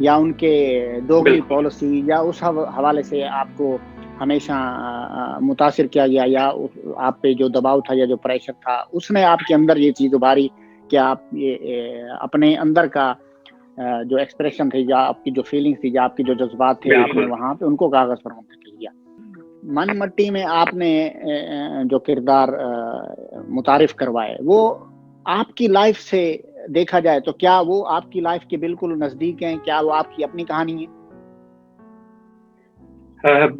یا ان کے دوگلی پالیسی یا اس حوالے سے آپ کو ہمیشہ متاثر کیا گیا، یا آپ پہ جو دباؤ تھا یا جو پریشر تھا اس نے آپ کے اندر یہ چیز ابھاری کہ آپ یہ اپنے اندر کا جو ایکسپریشن تھی، یا آپ کی جو فیلنگ تھی، یا آپ کی جو جذبات تھے، آپ نے وہاں پہ ان کو کاغذ پر منتقل کیا؟ من مٹی میں آپ نے جو کردار متعارف کروائے وہ آپ کی لائف سے دیکھا جائے تو کیا وہ آپ کی لائف کے بالکل نزدیک ہیں؟ کیا وہ آپ کی اپنی کہانی ہے؟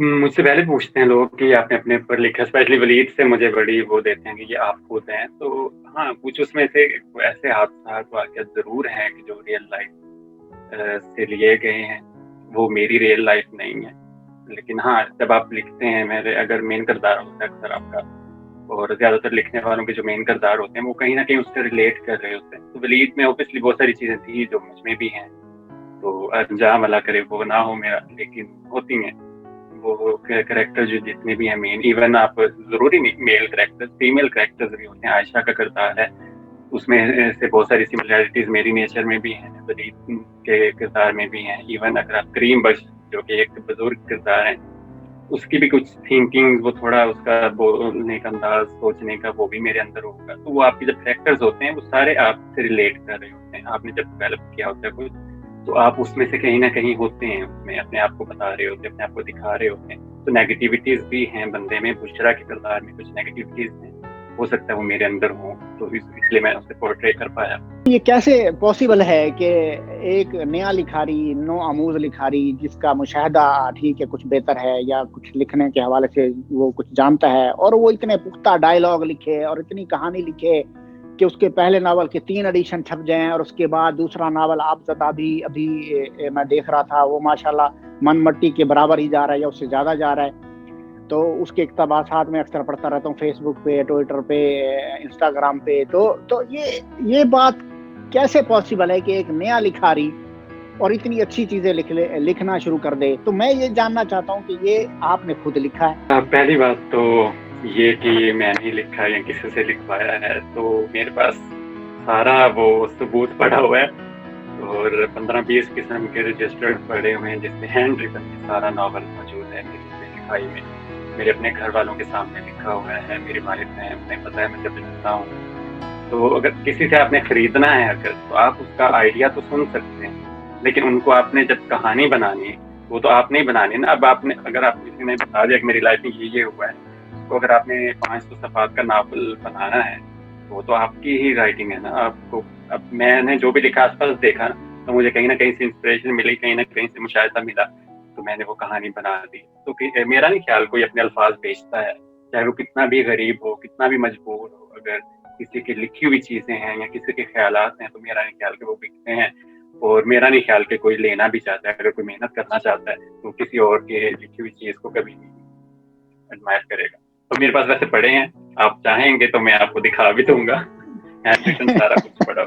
مجھ سے پہلے پوچھتے ہیں لوگ کہ آپ نے اپنے اوپر لکھا، اسپیشلی ولید سے مجھے بڑی وہ دیتے ہیں کہ یہ آپ خود ہیں. تو ہاں کچھ اس میں سے ایسے حادثات واقعات ضرور ہیں کہ جو ریئل لائف سے لیے گئے ہیں، وہ میری ریئل لائف نہیں ہے. لیکن ہاں جب آپ لکھتے ہیں، میرے اگر مین کردار ہوتا ہے اکثر آپ کا، اور زیادہ تر لکھنے والوں کے جو مین کردار ہوتے ہیں وہ کہیں نہ کہیں اس سے ریلیٹ کر رہے ہوتے ہیں. تو ولید میں اوبیسلی بہت ساری چیزیں تھیں جو مجھ میں بھی ہیں، تو انجام اللہ کرے وہ نہ ہو میرا، لیکن ہوتی ہیں وہ کریکٹر جو جتنے بھی ہیں مین. ایون آپ ضروری نہیں میل کریکٹر، فیمیل کریکٹرز بھی ہوتے ہیں. عائشہ کا کردار ہے، اس میں سے بہت ساری سملیرٹیز میری نیچر میں بھی ہیں، ولید کے کردار میں بھی ہیں. ایون اگر آپ کریم بخش جو کہ ایک بزرگ کردار ہیں، اس کی بھی کچھ تھنکنگ، وہ تھوڑا اس کا بولنے کا انداز، سوچنے کا، وہ بھی میرے اندر ہوگا. تو وہ آپ کے جب کریکٹرز ہوتے ہیں وہ سارے آپ سے ریلیٹ کر رہے ہوتے ہیں. آپ نے جب ڈیولپ کیا ہوتا ہے کچھ تو آپ اس میں سے کہیں نہ کہیں ہوتے ہیں، اس میں اپنے آپ کو بتا رہے ہوتے ہیں، اپنے آپ کو دکھا رہے ہوتے ہیں. تو نیگیٹیوٹیز بھی ہیں بندے میں. بشرا کے کردار میں کچھ نیگیٹیوٹیز ہیں، ہو سکتا ہے وہ میرے اندر ہوں، تو اس لیے میں اسے پورٹری کر پایا. یہ کیسے پاسبل ہے کہ ایک نیا لکھاری، نو آموز لکھاری جس کا مشاہدہ ٹھیک ہے کچھ بہتر ہے یا کچھ لکھنے کے حوالے سے وہ کچھ جانتا ہے، اور وہ اتنے پختہ ڈائلاگ لکھے اور اتنی کہانی لکھے کہ اس کے پہلے ناول کے 3 ایڈیشن چھپ جائیں، اور اس کے بعد دوسرا ناول آپ زدہ بھی ابھی میں دیکھ رہا تھا وہ ماشاءاللہ من مٹی کے برابر ہی جا رہا ہے یا اس سے زیادہ جا رہا ہے. تو اس کے اقتباسات میں اکثر پڑھتا رہتا ہوں، فیس بک پہ، ٹویٹر پہ، انسٹاگرام پہ. تو یہ بات کیسے پاسبل ہے کہ ایک نیا لکھاری اور اتنی اچھی چیزیں لکھنا شروع کر دے؟ تو میں یہ جاننا چاہتا ہوں کہ یہ آپ نے خود لکھا ہے؟ پہلی بات تو یہ کہ میں نہیں لکھا یا کسی سے لکھوایا ہے، تو میرے پاس سارا وہ ثبوت پڑا ہوا ہے، اور 15-20 قسم کے رجسٹرڈ پڑے ہوئے ہیں جس میں ہینڈ ریٹن سارا ناول موجود ہے میری لکھائی میں. میرے اپنے گھر والوں کے سامنے لکھا ہوا ہے، میرے والد ہیں، انہیں پتہ ہے میں جب لکھتا ہوں. تو اگر کسی سے آپ نے خریدنا ہے اگر، تو آپ اس کا آئیڈیا تو سن سکتے ہیں، لیکن ان کو آپ نے جب کہانی بنانی ہے وہ تو آپ نہیں بنانی نا. اب آپ نے اگر آپ کسی نے بتا دیا کہ میری لائف میں یہ ہوا ہے، تو اگر آپ نے 500 صفحات کا ناول بنانا ہے تو وہ تو آپ کی ہی رائٹنگ ہے نا. آپ کو اب میں نے جو بھی لکھا آس پاس دیکھا تو مجھے کہیں نہ کہیں سے انسپریشن ملی، کہیں نہ کہیں سے مشاہدہ ملا، تو میں نے وہ کہانی بنا دی. تو میرا نہیں خیال کوئی اپنے الفاظ بیچتا ہے، چاہے وہ کتنا بھی غریب ہو، کتنا بھی مجبور ہو. اگر کسی کی لکھی ہوئی چیزیں ہیں یا کسی کے خیالات ہیں تو میرا نہیں خیال کہ وہ بکتے ہیں، اور میرا نہیں خیال کہ کوئی لینا بھی چاہتا ہے. اگر کوئی محنت کرنا چاہتا ہے تو کسی اور کی لکھی ہوئی چیز کو کبھی نہیں ایڈمائر کرے گا. تو میرے پاس ویسے پڑے ہیں، آپ چاہیں گے تو میں آپ کو دکھا بھی دوں گا، سارا کچھ پڑا.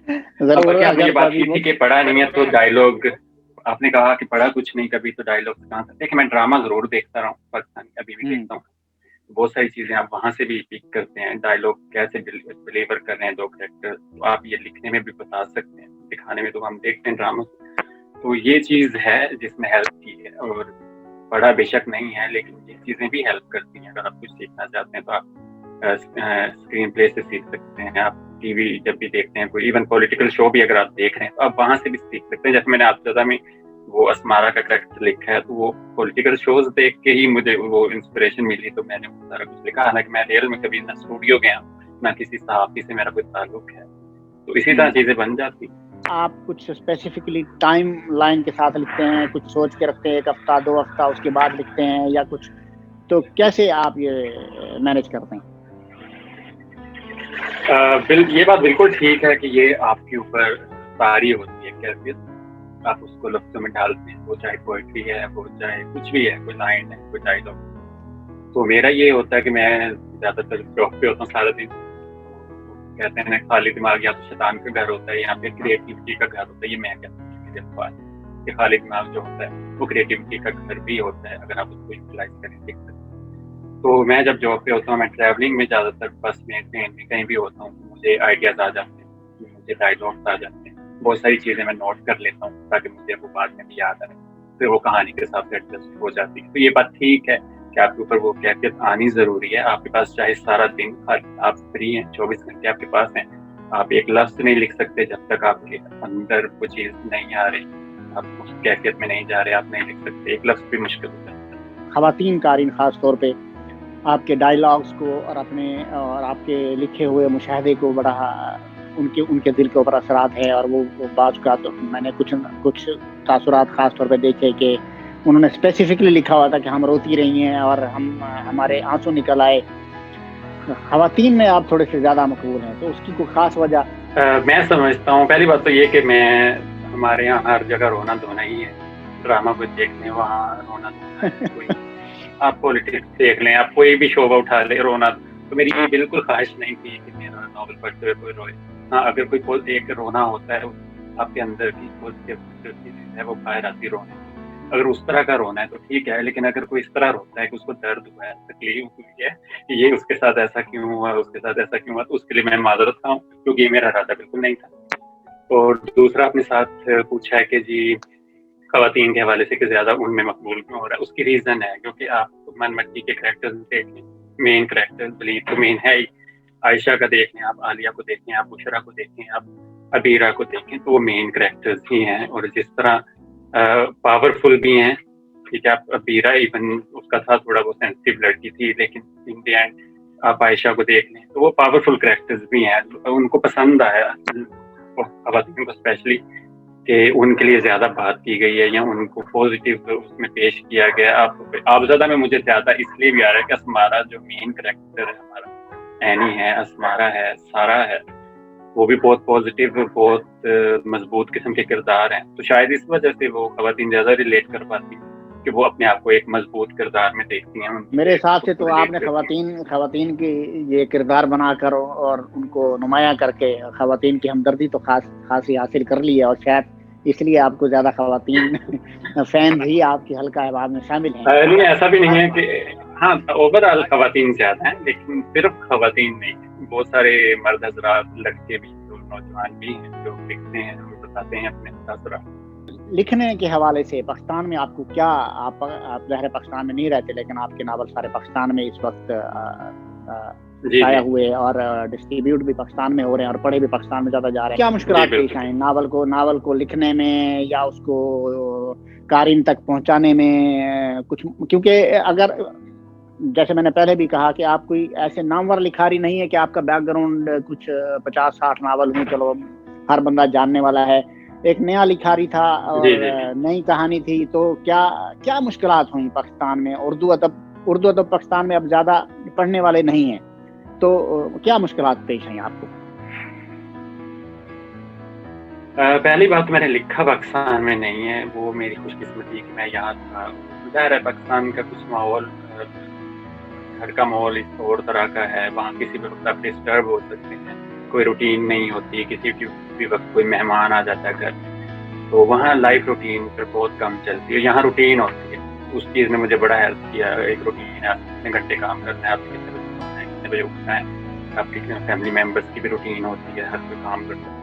آپ نے یہ بات کی تھی کہ پڑھا نہیں ہے تو ڈائلاگ، آپ نے کہا کہ پڑھا کچھ نہیں کبھی تو ڈائلاگ کہاں سے. دیکھیں میں ڈرامہ ضرور دیکھتا رہا ہوں پاکستان ابھی بھی دیکھتا ہوں. بہت ساری چیزیں آپ وہاں سے بھی پک کرتے ہیں، ڈائلاگ کیسے ڈلیور کر رہے ہیں دو کریکٹر، تو آپ یہ لکھنے میں بھی بتا سکتے ہیں، دکھانے میں تو ہم دیکھتے ہیں ڈرامہ. تو یہ چیز ہے جس میں ہیلپ کی ہے، اور پڑھا بے شک نہیں ہے لیکن یہ چیزیں بھی ہیلپ کرتی ہیں. اگر آپ کچھ سیکھنا چاہتے ہیں تو آپ اسکرین پلے سے سیکھ سکتے ہیں. آپ ٹی وی جب بھی دیکھتے ہیں، کوئی ایون پولیٹیکل شو بھی اگر آپ دیکھ رہے ہیں تو آپ وہاں سے بھی سیکھ سکتے ہیں. جیسے میں نے آپ زدہ میں وہ اسمارا کا کریکٹر لکھا ہے، تو وہ پولیٹیکل شوز دیکھ کے ہی مجھے وہ انسپریشن ملی، تو میں نے سارا کچھ لکھا. حالانکہ میں ریئل میں کبھی نہ اسٹوڈیو گیا نہ کسی صحافی سے میرا کوئی تعلق ہے. تو اسی طرح چیزیں بن جاتی. آپ کچھ اسپیسیفکلی ٹائم لائن کے ساتھ لکھتے ہیں، کچھ سوچ کے رکھتے ہیں 1 ہفتہ 2 ہفتہ اس کے بعد لکھتے ہیں، یا کچھ؟ تو کیسے آپ یہ مینیج کرتے ہیں؟ یہ بات بالکل ٹھیک ہے کہ یہ آپ کے اوپر طاری ہوتی ہے کیفیت، آپ اس کو لفظوں میں ڈالتے ہیں، وہ چاہے پوئٹری ہے، وہ چاہے کچھ بھی ہے، کوئی لائن ہے، کوئی ڈائلاگ. تو میرا یہ ہوتا ہے کہ میں زیادہ تر جاب پہ ہوتا ہوں سارا دن. کہتے ہیں خالی دماغ یا تو شیطان کا گھر ہوتا ہے یا پھر کریٹیوٹی کا گھر ہوتا ہے. یہ میں کہتا ہوں میرے الفاظ کہ خالی دماغ جو ہوتا ہے وہ کریٹیوٹی کا گھر بھی ہوتا ہے اگر آپ اس کو یوٹیلائز کریں دیکھ سکتے. تو میں جب جاب پہ ہوتا ہوں، میں ٹریولنگ میں زیادہ تر بس میں، ٹرین میں، کہیں بھی ہوتا ہوں، مجھے آئیڈیاز آ جاتے ہیں، مجھے ڈائلاگس آ جاتے ہیں. بہت ساری چیزیں میں نوٹ کر لیتا ہوں تاکہ مجھے وہ بعد میں بھی یاد آئے، پھر وہ کہانی کے حساب سے ایڈجسٹ ہو جاتی ہے. تو یہ بات ٹھیک ہے کہ آپ کے اوپر وہ کیفیت آنی ضروری ہے. آپ کے پاس چاہے سارا دن آپ فری ہیں، 24 گھنٹے آپ کے پاس ہیں، آپ ایک لفظ نہیں لکھ سکتے جب تک آپ کے اندر وہ چیز نہیں آ رہی، آپ اس کیفیت میں نہیں جا رہے، آپ نہیں لکھ سکتے. ایک لفظ بھی مشکل ہو جاتا ہے. خواتین قارئین خاص طور پہ آپ کے ڈائلاگس کو اور آپ کے لکھے ہوئے مشاہدے کو بڑا ان کے دل کے اوپر اثرات ہے. اور وہ بعض کا تو میں نے کچھ تاثرات خاص طور پہ دیکھے کہ انہوں نے اسپیسیفکلی لکھا ہوا تھا کہ ہم روتی رہی ہیں اور ہمارے آنسو نکل آئے. خواتین میں آپ تھوڑے سے زیادہ مقبول ہیں، تو اس کی کوئی خاص وجہ؟ میں سمجھتا ہوں پہلی بات تو یہ کہ ہمارے یہاں ہر جگہ رونا دھونا ہی ہے. ڈرامہ کو دیکھنے وہاں رونا دھونا ہے. کوئی آپ پولیٹکس دیکھ لیں، آپ کوئی بھی شعبہ اٹھا لیں، رونا. تو میری یہ بالکل خواہش نہیں تھی کہ میرا ناول پڑھتے ہوئے کوئی روئے. ہاں، اگر کوئی ایک رونا ہوتا ہے، آپ کے اندر کی پازیٹیو چیز ہے وہ باہر آتی رونے. اگر اس طرح کا رونا ہے تو ٹھیک ہے، لیکن اگر کوئی اس طرح روتا ہے کہ اس کو درد ہوا ہے، تکلیف ہوئی ہے، یہ اس کے ساتھ ایسا کیوں ہوا، اس کے ساتھ ایسا کیوں ہوا، تو اس کے لیے میں معذرت خواہ ہوں، کیونکہ یہ میرا ارادہ بالکل نہیں تھا. اور دوسرا اپنے ساتھ پوچھا ہے کہ جی خواتین کے حوالے سے کہ زیادہ ان میں مقبول کیوں ہو رہا ہے. اس کی ریزن ہے کیونکہ آپ من مٹی کے کریکٹر دیکھیں، مین کریکٹر دلیپ تو مین ہے ہی. عائشہ کا دیکھیں، آپ عالیہ کو دیکھیں، آپ بشرا کو دیکھیں، آپ ابیرہ کو دیکھیں، تو وہ مین کریکٹرز ہی ہیں. اور جس طرح پاورفل بھی ہیں، ٹھیک ہے، آپ ابیرہ ایون اس کا تھا تھوڑا وہ سینسٹیو لڑکی تھی، لیکن ان دی اینڈ آپ عائشہ کو دیکھ لیں تو وہ پاورفل کریکٹرز بھی ہیں. ان کو پسند آیا خواتین کو اسپیشلی کہ ان کے لیے زیادہ بات کی گئی ہے یا ان کو پازیٹیو اس میں پیش کیا گیا. آپ زیادہ میں مجھے زیادہ اس لیے بھی آ رہا ہے کہ اسمارا جو مین کریکٹر ہے ہمارا، اینی ہے، اسمارا ہے، سارا ہے، وہ بھی بہت پازیٹیو، بہت مضبوط قسم کے کردار ہیں. تو شاید اس وجہ سے وہ خواتین زیادہ ریلیٹ کر پاتی کہ وہ اپنے آپ کو ایک مضبوط کردار میں دیکھتی ہیں. میرے حساب سے تو آپ نے خواتین کی یہ کردار بنا کر اور ان کو نمایاں کر کے خواتین کی ہمدردی تو خاصی حاصل کر لی ہے، اور شاید اس لیے آپ کو زیادہ خواتین فینز ہی آپ کی حلقہ احباب میں شامل ہیں. نہیں، ایسا بھی نہیں ہے کہ ہاں اوور آل خواتین زیادہ ہیں، لیکن صرف خواتین نہیں ہیں، بہت سارے مرد حضرات، لڑکے بھی، نوجوان بھی ہیں جو لکھتے ہیں اور بتاتے ہیں اپنے تاثرات. لکھنے کے حوالے سے پاکستان میں آپ کو کیا، آپ ظاہر پاکستان میں نہیں رہتے لیکن آپ کے ناول سارے پاکستان میں اس وقت شائع ہوئے اور ڈسٹریبیوٹ بھی پاکستان میں ہو رہے ہیں اور پڑھے بھی پاکستان میں زیادہ جا رہے ہیں. کیا مشکلات پیش آئیں ناول کو لکھنے میں یا اس کو قارئین تک پہنچانے میں کچھ؟ کیونکہ اگر جیسے میں نے پہلے بھی کہا کہ آپ کوئی ایسے نامور لکھاری نہیں ہے کہ آپ کا بیک گراؤنڈ کچھ 50-60 ناول ہوں، چلو ہر بندہ جاننے والا ہے. ایک نیا لکھاری تھا اور نئی کہانی تھی. تو کیا مشکلات ہوئیں پاکستان میں؟ اردو ادب پاکستان میں اب زیادہ پڑھنے والے نہیں ہیں، تو کیا مشکلات پیش آئیں آپ کو؟ پہلی بات میں نے لکھا پاکستان میں نہیں ہے، وہ میری خوش قسمتی کہ میں یہاں تھا. ظاہر ہے پاکستان کا کچھ ماحول، گھر کا ماحول اس اور طرح کا ہے، وہاں کسی بھی وقت آپ ڈسٹرب ہو سکتے ہیں، کوئی روٹین نہیں ہوتی، کسی بھی وقت کوئی مہمان آ جاتا ہے گھر میں، تو وہاں لائف روٹین پھر بہت کم چلتی ہے. یہاں روٹین ہوتی ہے، اس چیز نے مجھے بڑا ہیلپ کیا. ایک روٹین ہے، آپ کتنے گھنٹے کام کرنا ہے، آپ کتنے بجے سونا ہے، کتنے بجے اٹھنا ہے، آپ کی فیملی ممبرس کی بھی روٹین ہوتی ہے، ہر کوئی کام کرتا ہے.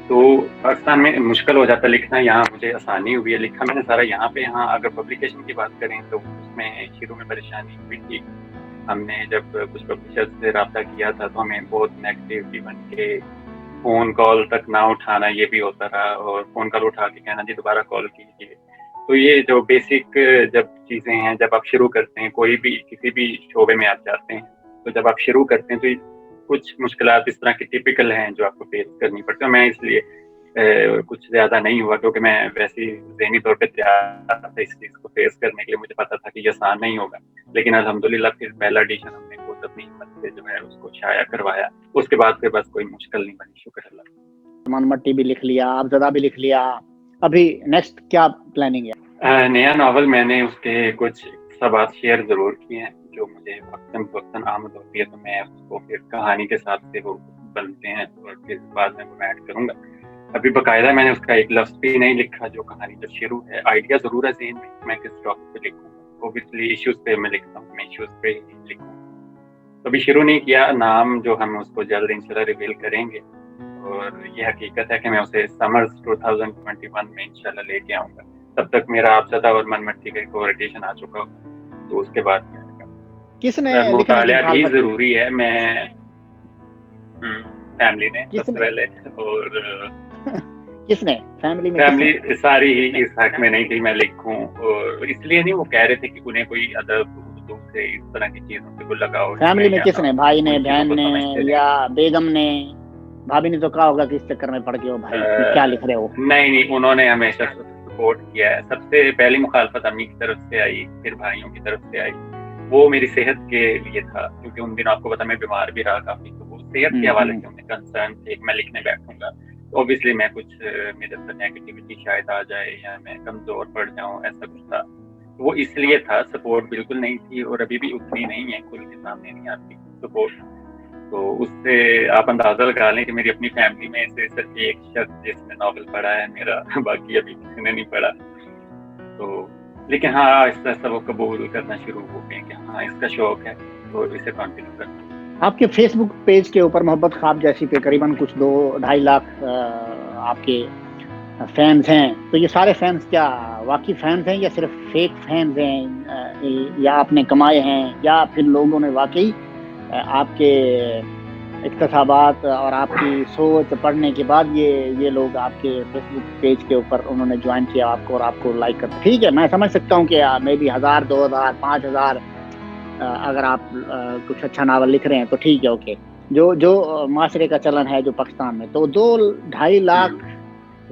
تو پاکستان میں مشکل ہو جاتا ہے لکھنا، یہاں مجھے آسانی ہوئی ہے، لکھا میں نے سارا یہاں پہ. یہاں اگر پبلیکیشن کی بات کریں تو اس میں شروع میں پریشانی ہوئی تھی. ہم نے جب کچھ پبلشر سے رابطہ کیا تھا تو ہمیں بہت نیگیٹیوٹی بن کے فون کال تک نہ اٹھانا یہ بھی ہوتا رہا، اور فون کال اٹھا کے کہنا جی دوبارہ کال کیجیے. تو یہ جو بیسک جب چیزیں ہیں، جب آپ شروع کرتے ہیں کوئی بھی کسی بھی شعبے میں آپ جاتے ہیں، تو جب آپ شروع کرتے ہیں تو کچھ مشکلات اس طرح کی ٹیپیکل ہیں جو آپ کو فیس کرنی پڑتی ہیں. میں اس لیے کچھ زیادہ نہیں ہوا، کیونکہ میں ویسے ذہنی طور پہ تیار تھا اس چیز کو فیس کرنے کے لیے. مجھے پتا تھا کہ یہ آسان نہیں ہوگا، لیکن الحمدللہ پھر پہلا ایڈیشن ہم نے خود اپنی ہمت سے جو ہے اس کو شائع کروایا. اس کے بعد سے بس کوئی مشکل نہیں بنی، شکر اللہ. من مٹی بھی لکھ لیا، آپ زدہ بھی لکھ لیا، ابھی نیکسٹ کیا پلاننگ ہے؟ نیا ناول میں نے اس کے کچھ اقتباسات شیئر ضرور کیے ہیں جو مجھے وقتاً آمد ہوتی ہے، تو میں اس کو پھر کہانی کے ساتھ سے وہ بنتے ہیں اور پھر بعد میں وہ ایڈ کروں گا. ابھی باقاعدہ میں نے اس کا ایک لفظ بھی نہیں لکھا جو کہانی جب شروع ہے. آئیڈیا ضرور ہے ذہن میں کس ٹاپک پہ لکھوں. اوبیسلی ایشوز پہ میں لکھتا ہوں، میں ایشوز پہ لکھوں. ابھی شروع نہیں کیا. نام جو ہم اس کو جلد انشاءاللہ ریویل کریں گے، اور یہ حقیقت ہے کہ میں اسے سمرز 2021 میں انشاءاللہ لے کے آؤں گا. تب تک میرا آپ زدہ اور من مٹی کا ایڈیشن آ چکا ہوگا, تو اس کے بعد کس نے لکھنے کی مطالعہ بھی مخالفت ضروری ہے. میں فیملی نے کس سب سے نے پہلے, اور کس نے فیملی میں کس نے فیملی ساری ہی اس حق میں نہیں تھی میں لکھوں, اور اس لیے نہیں, وہ کہہ رہے تھے کہ انہیں کوئی ادب اردو سے اس طرح کی چیزوں سے کوئی لگاؤ نہیں فیملی ہے, میں یا کس نے, بھائی نے, ان چیزوں بہن کو نے, سمجھتے یا نہیں. بیگم نے, بھابھی نے تو کہا ہوگا کہ اس چکر میں پڑ کے ہو بھائی کیا لکھ رہے ہو؟ نہیں, انہوں نے ہمیشہ سپورٹ کیا ہے. سب سے پہلی مخالفت امی کی طرف سے آئی, پھر بھائیوں کی طرف سے آئی. وہ میری صحت کے لیے تھا, کیونکہ ان دنوں آپ کو پتا میں بیمار بھی رہا کافی, تو وہ صحت کے حوالے سے انہیں کنسرن تھے کہ میں لکھنے بیٹھوں گا اوبیسلی میں کچھ میرے اندر نیگیٹیوٹی شاید آ جائے یا میں کمزور پڑ جاؤں, ایسا کچھ تھا. وہ اس لیے تھا, سپورٹ بالکل نہیں تھی, اور ابھی بھی اتنی نہیں ہے, کل کے سامنے نہیں آتی سپورٹ. تو اس سے آپ اندازہ لگا لیں کہ میری اپنی فیملی میں سے صرف ایک شخص جس نے ناول پڑھا ہے میرا, باقی ابھی کسی نے نہیں پڑھا. تو لیکن ہاں آہستہ آہستہ وہ قبول کرنا شروع ہو گئے کہ ہاں اس کا شوق ہے تو اسے کنٹینیو کرنا. آپ کے فیس بک پیج کے اوپر محبت خواب جیسی پہ قریباً کچھ 2-2.5 لاکھ آپ کے فینز ہیں, تو یہ سارے فینز کیا واقعی فینز ہیں یا صرف فیک فینز ہیں, یا آپ نے کمائے ہیں, یا پھر لوگوں نے واقعی آپ کے اقتصابات اور آپ کی سوچ پڑھنے کے بعد یہ لوگ آپ کے فیس بک پیج کے اوپر انہوں نے جوائن کیا آپ کو اور آپ کو لائک کرتے. ٹھیک ہے, میں سمجھ سکتا ہوں کہ مے بی 1000, 2000, 5000 اگر آپ کچھ اچھا ناول لکھ رہے ہیں تو ٹھیک ہے, اوکے. جو معاشرے کا چلن ہے جو پاکستان میں, تو 2-2.5 لاکھ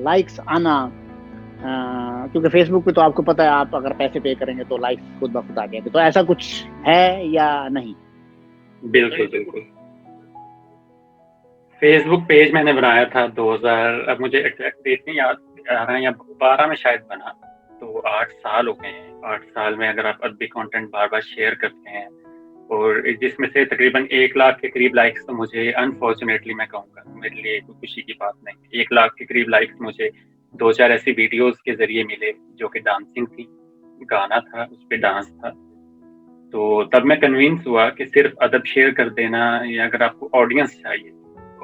لائکس آنا, کیونکہ فیس بک پہ تو آپ کو پتہ ہے آپ اگر پیسے پے کریں گے تو لائکس خود بخود آ جائیں گے, تو ایسا کچھ ہے یا نہیں؟ بالکل. فیس بک پیج میں نے بنایا تھا 2000, اب مجھے ایگزیکٹ ڈیٹ نہیں یاد آ رہا ہے, یا 12 میں شاید بنا, تو 8 سال ہو گئے ہیں. 8 سال میں اگر آپ ادبی کانٹینٹ بار بار شیئر کرتے ہیں, اور جس میں سے تقریباً 1 لاکھ کے قریب لائکس, تو مجھے انفارچونیٹلی میں کہوں گا میرے لیے کوئی خوشی کی بات نہیں. 1 لاکھ کے قریب لائکس مجھے 2-4 ایسی ویڈیوز کے ذریعے ملے جو کہ ڈانسنگ تھی, گانا تھا, اس پہ ڈانس تھا. تو تب میں کنوینس ہوا کہ صرف ادب شیئر کر دینا, یا اگر آپ کو آڈینس چاہیے,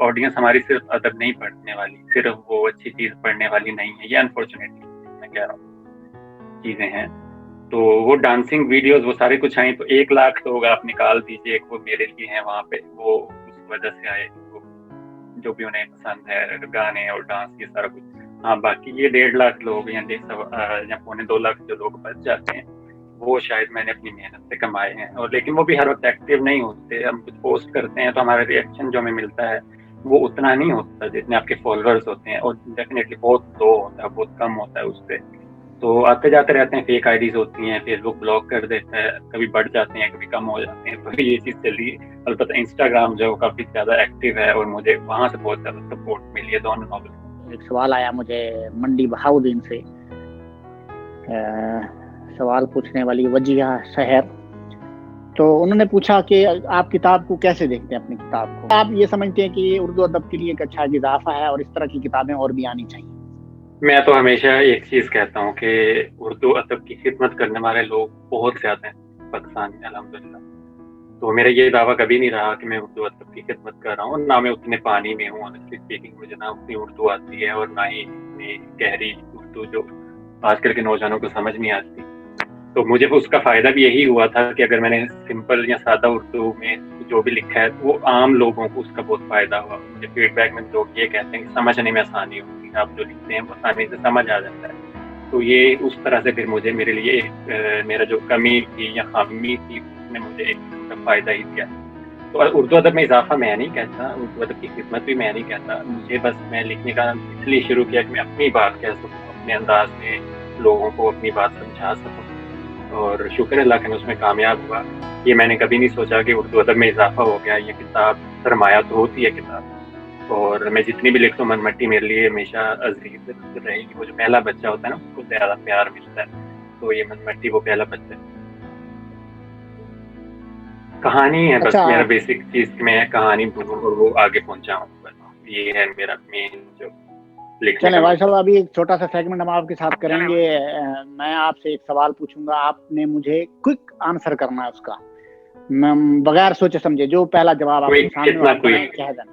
آڈینس ہماری صرف ادب نہیں پڑھنے والی, صرف وہ اچھی چیز پڑھنے والی نہیں ہے, یہ انفارچونیٹلی میں کہہ رہا ہوں چیزیں ہیں. تو وہ ڈانسنگ ویڈیوز وہ سارے کچھ آئیں, تو 1 لاکھ تو ہوگا آپ نکال دیجیے, وہ میرے لیے ہیں وہاں پہ, وہ اس وجہ سے آئے جو بھی انہیں پسند ہے گانے اور ڈانس یہ سارا کچھ. ہاں باقی یہ 1.5 لاکھ لوگ یا 1.25 لاکھ جو لوگ بچ جاتے ہیں, وہ شاید میں نے اپنی محنت سے کمائے ہیں. اور لیکن وہ بھی ہر وقت ایکٹیو نہیں ہوتے, ہم کچھ پوسٹ کرتے ہیں تو ہمارا ریئیکشن جو ہمیں ملتا ہے وہ اتنا نہیں ہوتا جتنے آپ کے فالوورز ہوتے ہیں, اور ڈیفینیٹلی بہت لو ہوتا ہے, بہت کم ہوتا ہے اس پہ. تو آتے جاتے رہتے ہیں, فیک آئی ڈیز ہوتی ہیں, فیس بک بلاک کر دیتا ہے, کبھی بڑھ جاتے ہیں کبھی کم ہو جاتے ہیں, تو یہ چیز چل رہی ہے. البتہ انسٹاگرام جو کافی زیادہ ایکٹیو ہے, اور مجھے وہاں سے بہت زیادہ سپورٹ ملی ہے دونوں ناول. ایک سوال آیا مجھے منڈی بہاؤدین سے, سوال پوچھنے والی وجیہ شہر, تو انہوں نے پوچھا کہ آپ کتاب کو کیسے دیکھتے ہیں, اپنی کتاب کو آپ یہ سمجھتے ہیں کہ یہ اردو ادب کے لیے ایک اچھا اضافہ ہے اور اس طرح کی کتابیں اور بھی آنی چاہیے؟ میں تو ہمیشہ ایک چیز کہتا ہوں کہ اردو ادب کی خدمت کرنے والے لوگ بہت زیادہ ہیں پاکستان میں الحمدللہ. تو میرا یہ دعویٰ کبھی نہیں رہا کہ میں اردو ادب کی خدمت کر رہا ہوں, نہ میں اتنے پانی میں ہوں, آنیسٹلی اسپیکنگ مجھے نہ اتنی اردو آتی ہے, اور نہ ہی اتنی گہری اردو جو آج کل کے نوجوانوں کو سمجھ نہیں آتی. تو مجھے اس کا فائدہ بھی یہی ہوا تھا کہ اگر میں نے سمپل یا سادہ اردو میں جو بھی لکھا ہے وہ عام لوگوں کو اس کا بہت فائدہ ہوا. مجھے فیڈ بیک میں لوگ یہ کہتے ہیں کہ سمجھنے میں آسانی ہوتی ہے, آپ جو لکھتے ہیں وہ آسانی سے سمجھ آ جاتا ہے. تو یہ اس طرح سے پھر مجھے میرے لیے میرا جو کمی تھی یا خامی تھی اس نے مجھے ایک فائدہ ہی دیا. تو اردو ادب میں اضافہ میں نہیں کہتا, اردو ادب کی خدمت بھی میں نہیں کہتا. مجھے بس میں لکھنے کا اس لیے شروع کیا کہ میں اپنی بات کہہ سکوں, اپنے انداز میں لوگوں کو اپنی بات سمجھا سکوں, اور شکر اللہ کہ میں اس میں کامیاب ہوا. یہ میں نے کبھی نہیں سوچا کہ اردو ادب میں اضافہ ہو گیا. یہ کتاب سرمایہ تو ہوتی ہے کتاب, اور میں جتنی بھی لکھتا ہوں من مٹی میرے لیے ہمیشہ عزیز رہے گی. وہ جو پہلا بچہ ہوتا ہے نا اس کو زیادہ پیار ملتا ہے, تو یہ من مٹی وہ پہلا بچہ ہے. کہانی ہے بس میرا بیسک چیز کہ میں کہانی بولوں اور وہ آگے پہنچاؤں, بس یہ ہے میرا مین جو لکھنے کا. چلیں بھائی صاحب, ابھی ایک چھوٹا سا سیگمنٹ ہم آپ کے ساتھ کریں گے. میں آپ سے ایک سوال پوچھوں گا, آپ نے مجھے کوئک آنسر کرنا ہے اس کا, بغیر سوچے سمجھے, جو پہلا جواب آپ کے سامنے اتنا آپ کوئی کہہ دینا.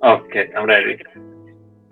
Okay, I'm ready.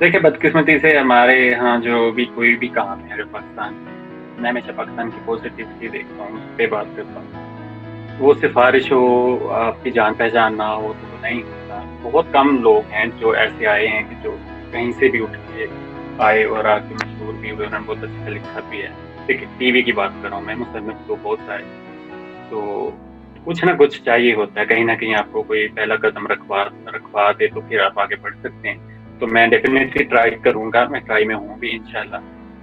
دیکھیں بدقسمتی سے ہمارے یہاں جو بھی کوئی بھی کام ہے پاکستان میں ہمیشہ پاکستان کی پازیٹیوٹی دیکھتا ہوں، اس پہ بات کرتا ہوں. وہ سفارش ہو، آپ کی جان پہچان نہ ہو تو وہ نہیں ہوتا. بہت کم لوگ ہیں جو ایسے آئے ہیں کہ جو کہیں سے بھی اٹھ کے آئے اور آ کے مشہور بھی ہوئے، انہوں نے بہت اچھا لکھا بھی ہے. دیکھیے ٹی وی کی بات کر رہا ہوں میں، مصنف تو بہت آئے، تو کچھ نہ کچھ چاہیے ہوتا ہے. کہیں نہ کہیں آپ کو کوئی پہلا قدم رکھوا دے تو پھر آپ آگے بڑھ سکتے ہیں. تو میں ڈیفینیٹلی ٹرائی کروں گا، میں ٹرائی میں ہوں بھی انشاءاللہ،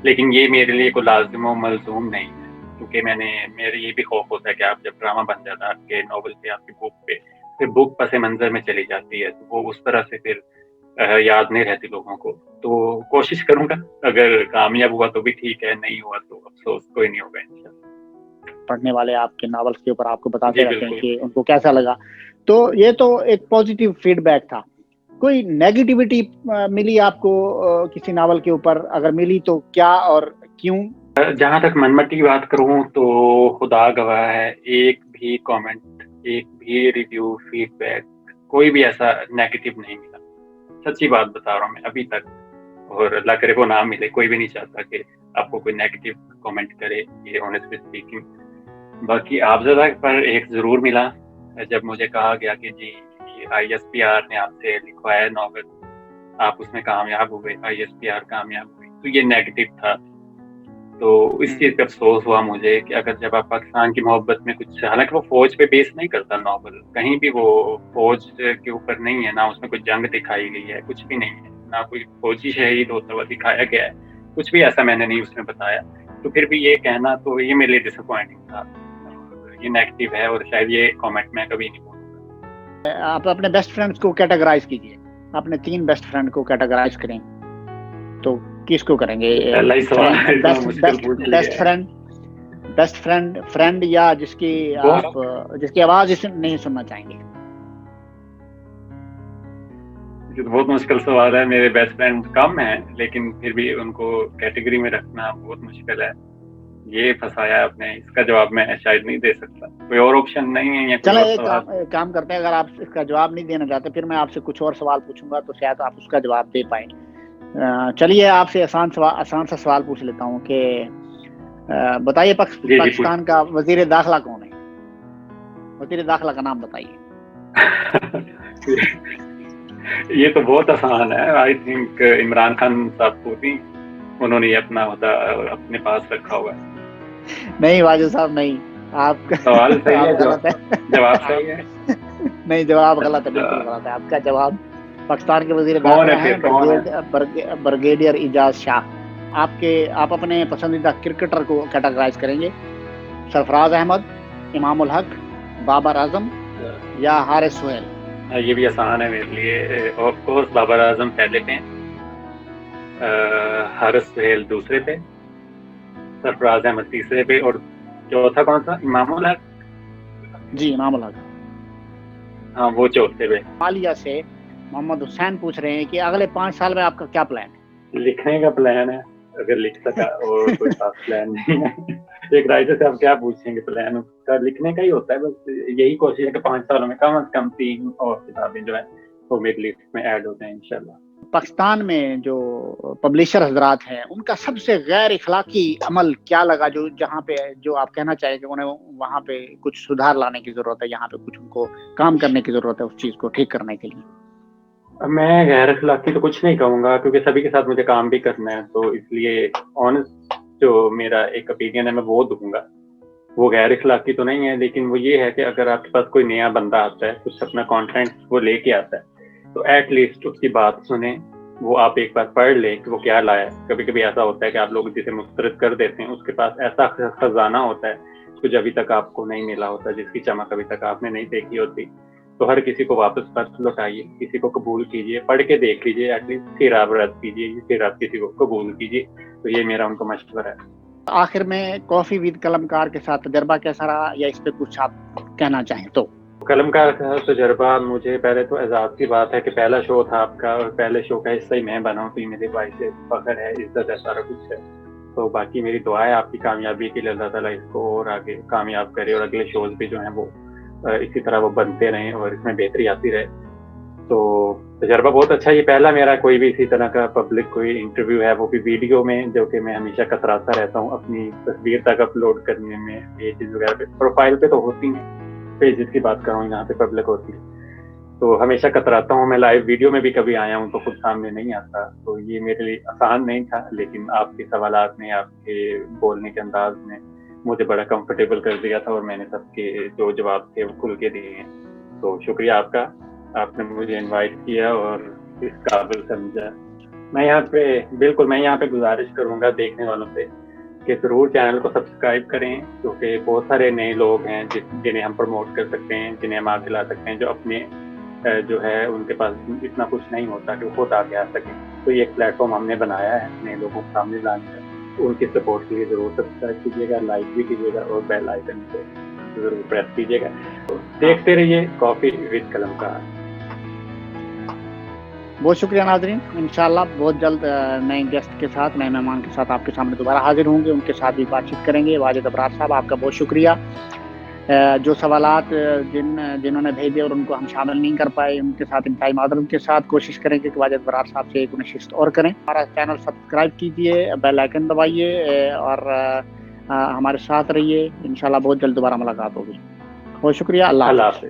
لیکن یہ میرے لیے کوئی لازم و ملزوم نہیں ہے. کیونکہ میرے یہ بھی خوف ہوتا ہے کہ آپ جب ڈرامہ بن جاتا ہے آپ کے ناول پہ، آپ کی بک پہ، پھر بک پس منظر میں چلی جاتی ہے تو وہ اس طرح سے پھر یاد نہیں رہتی لوگوں کو. تو کوشش کروں گا، اگر کامیاب ہوا تو بھی ٹھیک ہے، نہیں ہوا تو افسوس کوئی نہیں ہوگا انشاءاللہ. پڑھنے والے آپ کے ناولس کے اوپر آپ کو بتاتے جی رہتے ہیں بالکل. کہ ان کو کیسا لگا. تو یہ تو ایک پازیٹیو فیڈ بیک تھا. کوئی نیگیٹیوٹی ملی آپ کو کسی ناول کے اوپر؟ اگر ملی تو کیا اور کیوں؟ جہاں تک منمٹی کی بات کروں تو خدا گواہ ہے، ایک بھی کامنٹ، ایک بھی ریویو، فیڈ بیک، کوئی بھی ایسا نیگیٹو نہیں ملا. سچی بات بتا رہا ہوں میں ابھی تک، اور اللہ کرے وہ نہ ملے. کوئی بھی نہیں چاہتا کہ آپ کو کوئی نیگیٹو کامنٹ کرے، یہ آنیسٹلی اسپیکنگ. باقی آپ زدہ پر ایک ضرور ملا جب مجھے کہا گیا کہ جی ISPR نے آپ سے لکھوایا ناول، آپ اس میں کامیاب ہوئے، ISPR کامیاب ہوئی، تو یہ نیگیٹو تھا. تو اس چیز پہ افسوس ہوا مجھے کہ اگر جب آپ پاکستان کی محبت میں کچھ، حالانکہ وہ فوج پہ بیس نہیں کرتا ناول، کہیں بھی وہ فوج کے اوپر نہیں ہے، نہ اس میں کوئی جنگ دکھائی گئی ہے، کچھ بھی نہیں ہے، نہ کوئی فوجی شہید ہوتا ہوا دکھایا گیا ہے، کچھ بھی ایسا میں نے نہیں اس میں بتایا. تو پھر بھی یہ کہنا تو یہ میرے لیے ڈس اپوائنٹنگ تھا، یہ نیگیٹو ہے، اور شاید یہ کامنٹ میں کبھی نہیں بولوں گا. آپ اپنے بیسٹ فرینڈس کو کیٹاگرائز کیجیے، اپنے 3 بیسٹ فرینڈ کو کیٹاگرائز کریں تو کس کو کریں گے؟ بیسٹ فرینڈ یا جس کی آواز نہیں سننا چاہیں گے؟ بہت مشکل سوال ہے. میرے بیسٹ فرینڈ کم ہیں، لیکن پھر بھی ان کو کیٹیگری میں رکھنا بہت مشکل ہے. یہ پھنسایا آپ نے، اس کا جواب میں شاید نہیں دے سکتا، کوئی اور آپشن نہیں ہے یا کوئی اور سوال. ایک کام کرتے ہیں، اگر آپ اس کا جواب نہیں دینا چاہتے پھر میں آپ سے کچھ اور سوال پوچھوں گا تو شاید آپ اس کا جواب دے پائیں. چلیے آپ سے آسان سا سوال پوچھ لیتا ہوں کہ بتائیے پاکستان کا وزیر داخلہ کون ہے؟ وزیر داخلہ کا نام بتائیے. یہ تو بہت آسان ہے. آئی تھنک عمران خان صاحب کو بھی انہوں نے اپنا عہدہ اپنے پاس رکھا ہوا ہے. نہیں واجد صاحب، نہیں، آپ کا سوال صحیح ہے، غلط ہے. جواب صحیح ہے. نہیں، جواب غلط ہے، بالکل غلط ہے. آپ کا جواب پاکستان کے وزیر کون داخلہ ہے ہیں بریگیڈیئر اعجاز شاہ. آپ اپنے پسندیدہ کرکٹر کو کیٹاگرائز کریں گے؟ سرفراز احمد، امام الحق، بابر اعظم یا حارث سہیل؟ یہ بھی آسان ہے میرے لیے. آف کورس بابر اعظم پہلے پہ، حارث سہیل دوسرے پہ، سرفراز احمد تیسرے پہ، اور چوتھا کون سا؟ امام الحق. جی امام الحق. ہاں وہ چوتھے پہ. مالیہ سے محمد حسین پوچھ رہے ہیں کہ اگلے 5 سال میں آپ کا کیا پلان ہے؟ لکھنے کا پلان ہے، اگر لکھ سکا، اور کوئی خاص پلان نہیں ہے. ایک رائٹر سے آپ کیا پوچھیں گے؟ پلان اس کا لکھنے کا ہی ہوتا ہے. بس یہی کوشش ہے کہ 5 سالوں میں کم از کم 3 اور کتابیں جو ہیں وہ میری لسٹ میں ایڈ ہو جائیں انشاءاللہ. پاکستان میں جو پبلشر حضرات ہیں ان کا سب سے غیر اخلاقی عمل کیا لگا، جہاں پہ جو آپ کہنا چاہیں کہ انہیں وہاں پہ کچھ سدھار لانے کی ضرورت ہے، یہاں پہ کچھ ان کو کام کرنے کی ضرورت ہے اس چیز کو ٹھیک کرنے کے لیے؟ میں غیر اخلاقی تو کچھ نہیں کہوں گا، کیونکہ سبھی کے ساتھ مجھے کام بھی کرنا ہے، تو اس لیے آنےسٹ جو میرا ایک اوپینین ہے میں وہ دوں گا. وہ غیر اخلاقی تو نہیں ہے، لیکن وہ یہ ہے کہ اگر آپ کے پاس کوئی نیا بندہ آتا ہے، کچھ اپنا کانٹینٹ وہ لے کے آتا ہے، تو ایٹ لیسٹ اس کی بات سنیں، وہ آپ ایک بار پڑھ لیں کہ وہ کیا لایا. کبھی کبھی ایسا ہوتا ہے کہ آپ لوگ جسے مسترد کر دیتے ہیں، اس کے پاس ایسا خزانہ ہوتا ہے کچھ ابھی تک آپ کو نہیں ملا ہوتا، جس کی چمک ابھی تک آپ نے نہیں دیکھی ہوتی. تو ہر کسی کو واپس خط لوٹائیے، کسی کو قبول کیجیے، پڑھ کے دیکھ لیجیے ایٹ لیسٹ، پھر آپ رد کیجیے، پھر آپ کسی کو قبول کیجیے. تو یہ میرا ان کو مشورہ ہے. آخر میں کافی ود قلمکار کے ساتھ تجربہ کیسا رہا، یا اس پہ کچھ آپ کہنا چاہیں تو؟ قلمکار کا تجربہ، مجھے پہلے تو اعزاز کی بات ہے کہ پہلا شو تھا آپ کا، اور پہلے شو کا حصہ ہی میں بنا ہوں، تو یہ میرے بھائی سے فخر ہے، عزت ہے، سارا کچھ ہے. تو باقی میری دعا ہے آپ کی کامیابی کے لیے، اللہ تعالیٰ اس کو اور آگے کامیاب کرے، اور اگلے شوز بھی جو ہیں وہ اسی طرح وہ بنتے رہیں اور اس میں بہتری آتی رہے. تو تجربہ بہت اچھا. یہ پہلا میرا کوئی بھی اسی طرح کا پبلک کوئی انٹرویو ہے, وہ بھی ویڈیو میں, جو کہ میں ہمیشہ کتراتا رہتا ہوں اپنی تصویر تک اپلوڈ کرنے میں. یہ چیز وغیرہ پہ پروفائل پہ تو ہوتی ہیں, پیجز کی بات کر رہا ہوں یہاں پہ پبلک ہوتی ہے, تو ہمیشہ کتراتا ہوں. میں لائیو ویڈیو میں بھی کبھی آیا ہوں تو خود سامنے نہیں آتا, تو یہ میرے لیے آسان نہیں تھا, لیکن آپ کے سوالات نے, آپ کے بولنے کے انداز نے مجھے بڑا کمفرٹیبل کر دیا تھا, اور میں نے سب کے جو جواب تھے وہ کھل کے دیے ہیں. تو شکریہ آپ کا, آپ نے مجھے انوائٹ کیا اور اس قابل سمجھا. میں یہاں پہ گزارش کروں گا دیکھنے والوں سے کہ ضرور چینل کو سبسکرائب کریں, کیونکہ بہت سارے نئے لوگ ہیں جنہیں ہم پروموٹ کر سکتے ہیں, جنہیں ہم آگے لا سکتے ہیں, جو اپنے جو ہے ان کے پاس اتنا کچھ نہیں ہوتا کہ وہ خود آگے آ سکیں. تو یہ ایک پلیٹ فارم ہم نے بنایا ہے نئے لوگوں کو سامنے لانے کا. ان کی سپورٹ کے لیے ضرور سبسکرائب کیجیے گا, لائک بھی کیجیے گا, اور بیل آئکن کو ضرور پریس کیجیے گا. دیکھتے رہیے کافی ود قلمکار. بہت شکریہ ناظرین. انشاءاللہ بہت جلد نئے گیسٹ کے ساتھ, نئے مہمان کے ساتھ آپ کے سامنے دوبارہ حاضر ہوں گے, ان کے ساتھ بھی بات چیت کریں گے. واجد ابرار صاحب آپ کا بہت شکریہ. جو سوالات جنہوں نے بھیجے اور ان کو ہم شامل نہیں کر پائے, ان کے ساتھ انتہائی معذرت کے ساتھ کوشش کریں گے کہ واجد ابرار صاحب سے ایک نشست اور کریں. ہمارا چینل سبسکرائب کیجیے, بیل آئکن دبائیے, اور ہمارے ساتھ رہیے. انشاءاللہ بہت جلد دوبارہ ملاقات ہوگی. بہت شکریہ. اللہ حافظ.